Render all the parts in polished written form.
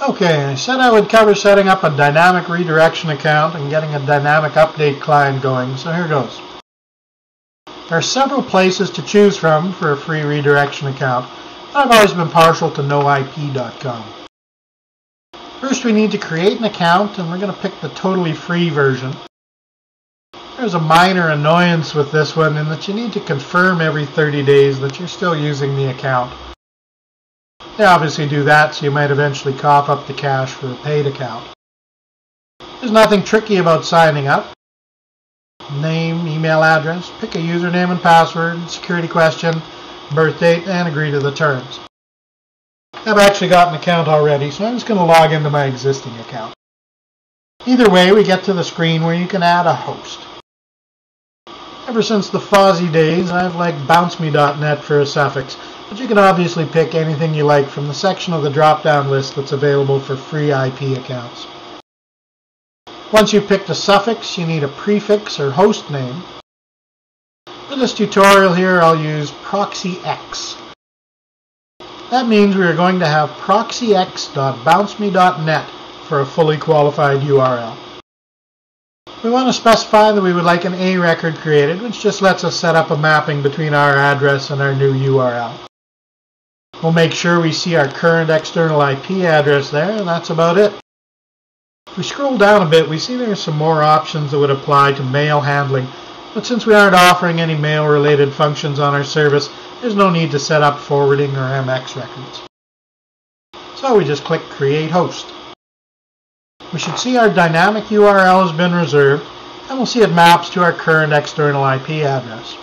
Okay, I said I would cover setting up a dynamic redirection account and getting a dynamic update client going, so here goes. There are several places to choose from for a free redirection account, and I've always been partial to noip.com. First, we need to create an account, and we're going to pick the totally free version. There's a minor annoyance with this one in that you need to confirm every 30 days that you're still using the account. They obviously do that, so you might eventually cough up the cash for a paid account. There's nothing tricky about signing up. Name, email address, pick a username and password, security question, birth date, and agree to the terms. I've actually got an account already, so I'm just going to log into my existing account. Either way, we get to the screen where you can add a host. Ever since the Fozzy days, I've liked bounceme.net for a suffix, but you can obviously pick anything you like from the section of the drop-down list that's available for free IP accounts. Once you've picked a suffix, you need a prefix or host name. For this tutorial here, I'll use ProxyX. That means we are going to have proxyx.bounceme.net for a fully qualified URL. We want to specify that we would like an A record created, which just lets us set up a mapping between our address and our new URL. We'll make sure we see our current external IP address there, and that's about it. If we scroll down a bit, we see there are some more options that would apply to mail handling, but since we aren't offering any mail-related functions on our service, there's no need to set up forwarding or MX records. So we just click Create Host. We should see our dynamic URL has been reserved, and we'll see it maps to our current external IP address.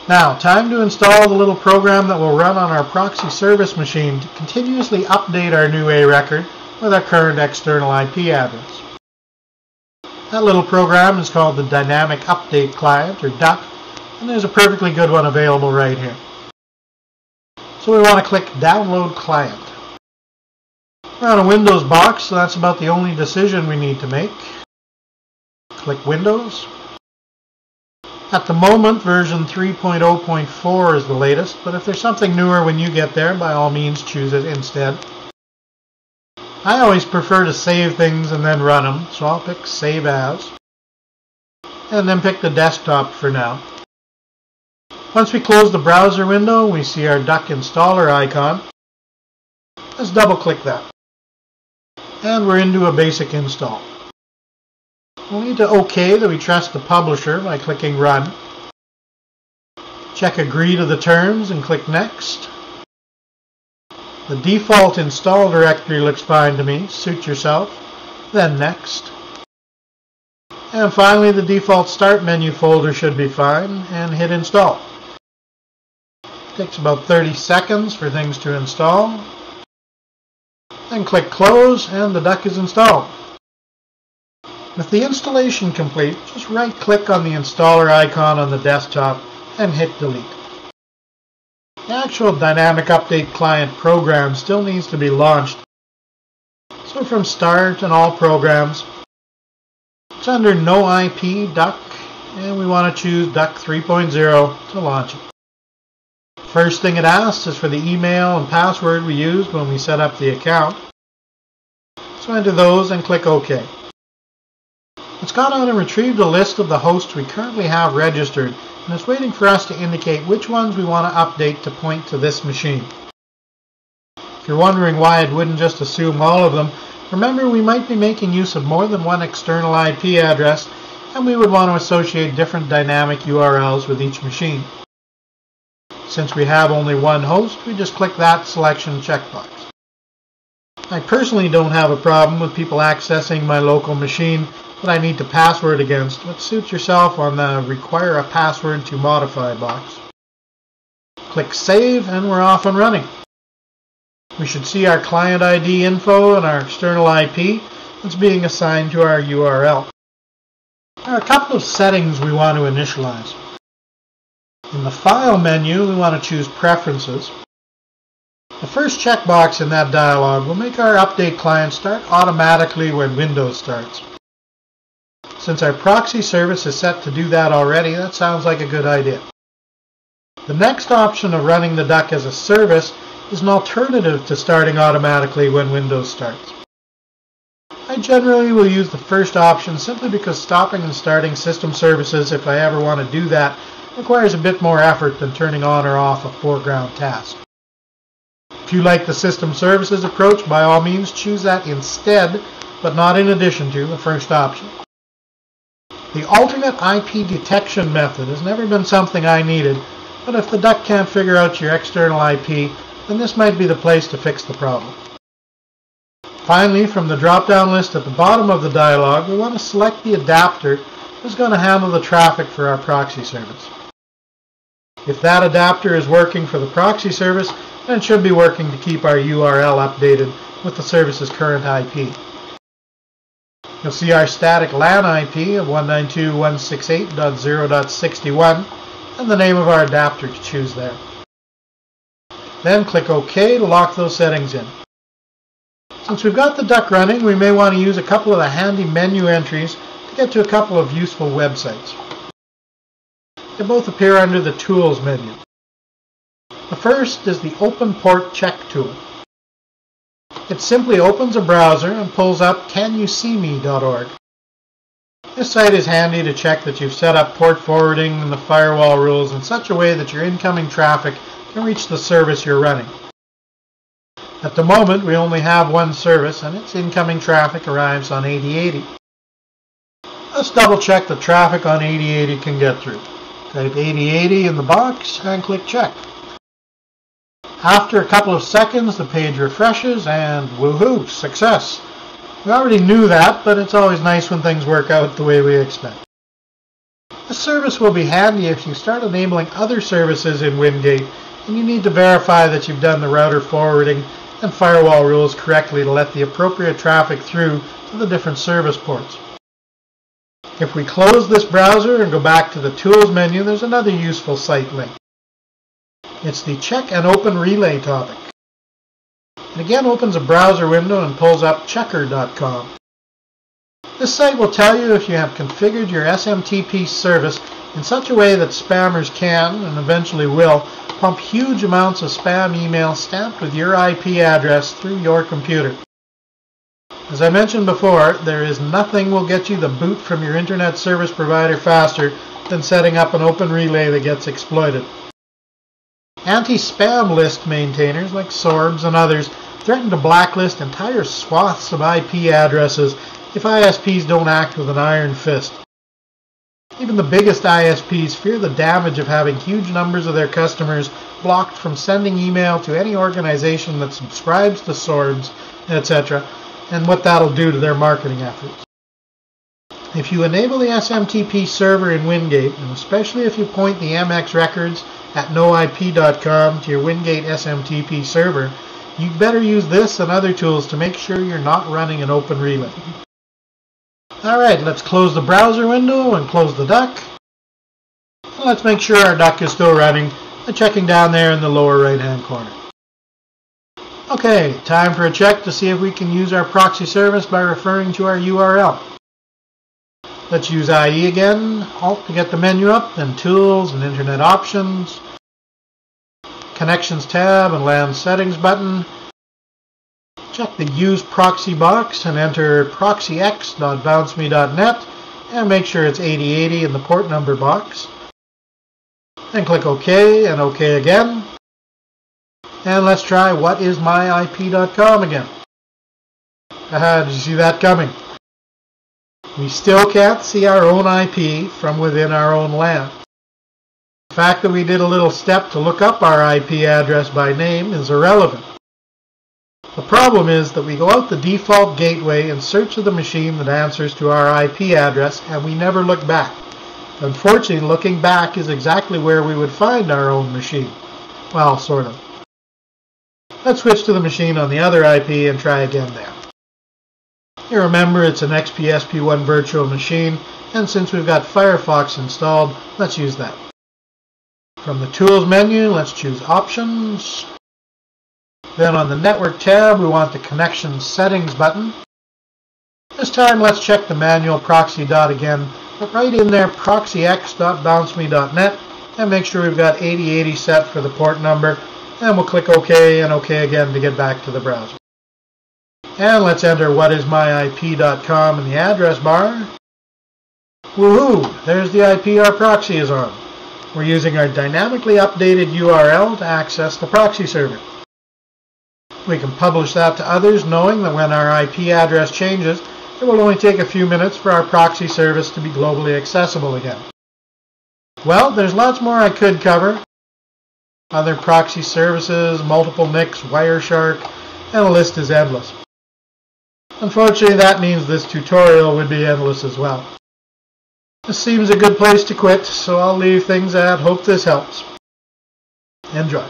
Now, time to install the little program that will run on our proxy service machine to continuously update our new A record with our current external IP address. That little program is called the Dynamic Update Client, or DUC, and there's a perfectly good one available right here. So we want to click Download Client. We're on a Windows box, so that's about the only decision we need to make. Click Windows. At the moment, version 3.0.4 is the latest, but if there's something newer when you get there, by all means choose it instead. I always prefer to save things and then run them, so I'll pick Save As, and then pick the desktop for now. Once we close the browser window, we see our DUC installer icon. Let's double click that. And we're into a basic install. We'll need to OK that we trust the publisher by clicking Run. Check Agree to the terms and click Next. The default install directory looks fine to me. Suit yourself. Then Next. And finally, the default Start menu folder should be fine, and hit Install. It takes about 30 seconds for things to install. Then click Close, and the DUC is installed. With the installation complete, just right-click on the installer icon on the desktop and hit Delete. The actual Dynamic Update Client program still needs to be launched. So from Start and All Programs, it's under No IP DUC, and we want to choose DUC 3.0 to launch it. First thing it asks is for the email and password we used when we set up the account. So enter those and click OK. It's gone out and retrieved a list of the hosts we currently have registered, and it's waiting for us to indicate which ones we want to update to point to this machine. If you're wondering why it wouldn't just assume all of them, remember we might be making use of more than one external IP address, and we would want to associate different dynamic URLs with each machine. Since we have only one host, we just click that selection checkbox. I personally don't have a problem with people accessing my local machine that I need to password against, but suit yourself on the Require a Password to Modify box. Click Save, and we're off and running. We should see our client ID info and our external IP that's being assigned to our URL. There are a couple of settings we want to initialize. In the File menu, we want to choose Preferences. The first checkbox in that dialog will make our update client start automatically when Windows starts. Since our proxy service is set to do that already, that sounds like a good idea. The next option of running the DUC as a service is an alternative to starting automatically when Windows starts. I generally will use the first option simply because stopping and starting system services, if I ever want to do that, requires a bit more effort than turning on or off a foreground task. If you like the system services approach, by all means choose that instead, but not in addition to the first option. The alternate IP detection method has never been something I needed, but if the duck can't figure out your external IP, then this might be the place to fix the problem. Finally, from the drop-down list at the bottom of the dialog, we want to select the adapter that's going to handle the traffic for our proxy service. If that adapter is working for the proxy service, then it should be working to keep our URL updated with the service's current IP. You'll see our static LAN IP of 192.168.0.61 and the name of our adapter to choose there. Then click OK to lock those settings in. Since we've got the duck running, we may want to use a couple of the handy menu entries to get to a couple of useful websites. They both appear under the Tools menu. The first is the Open Port Check tool. It simply opens a browser and pulls up canyouseeme.org. This site is handy to check that you've set up port forwarding and the firewall rules in such a way that your incoming traffic can reach the service you're running. At the moment, we only have one service, and its incoming traffic arrives on 8080. Let's double check the traffic on 8080 can get through. Type 8080 in the box and click Check. After a couple of seconds, the page refreshes and woohoo, success. We already knew that, but it's always nice when things work out the way we expect. This service will be handy if you start enabling other services in WIngate and you need to verify that you've done the router forwarding and firewall rules correctly to let the appropriate traffic through to the different service ports. If we close this browser and go back to the Tools menu, there's another useful site link. It's the Check and Open Relay topic. It again opens a browser window and pulls up checker.com. This site will tell you if you have configured your SMTP service in such a way that spammers can, and eventually will, pump huge amounts of spam email stamped with your IP address through your computer. As I mentioned before, there is nothing will get you the boot from your internet service provider faster than setting up an open relay that gets exploited. Anti-spam list maintainers like Sorbs and others threaten to blacklist entire swaths of IP addresses if ISPs don't act with an iron fist. Even the biggest ISPs fear the damage of having huge numbers of their customers blocked from sending email to any organization that subscribes to Sorbs, etc., and what that'll do to their marketing efforts. If you enable the SMTP server in WIngate, and especially if you point the MX records at noip.com to your WIngate SMTP server, you'd better use this and other tools to make sure you're not running an open relay. Alright, let's close the browser window and close the duck. And let's make sure our duck is still running by checking down there in the lower right hand corner. Okay, time for a check to see if we can use our proxy service by referring to our URL. Let's use IE again, Alt to get the menu up, then Tools and Internet Options, Connections tab and LAN Settings button. Check the Use Proxy box and enter proxyx.bounceme.net and make sure it's 8080 in the port number box. Then click OK and OK again. And let's try whatismyip.com again. Did you see that coming? We still can't see our own IP from within our own LAN. The fact that we did a little step to look up our IP address by name is irrelevant. The problem is that we go out the default gateway in search of the machine that answers to our IP address, and we never look back. Unfortunately, looking back is exactly where we would find our own machine. Well, sort of. Let's switch to the machine on the other IP and try again there. You remember it's an XPSP1 virtual machine, and since we've got Firefox installed, let's use that. From the Tools menu, let's choose Options. Then on the Network tab, we want the Connection Settings button. This time, let's check the manual proxy dot again, but right in there, proxyx.bounceme.net, and make sure we've got 8080 set for the port number, and we'll click OK and OK again to get back to the browser. And let's enter whatismyip.com in the address bar. Woohoo! There's the IP our proxy is on. We're using our dynamically updated URL to access the proxy server. We can publish that to others, knowing that when our IP address changes, it will only take a few minutes for our proxy service to be globally accessible again. Well, there's lots more I could cover. Other proxy services, multiple NICs, Wireshark, and the list is endless. Unfortunately, that means this tutorial would be endless as well. This seems a good place to quit, so I'll leave things at hope this helps. Enjoy.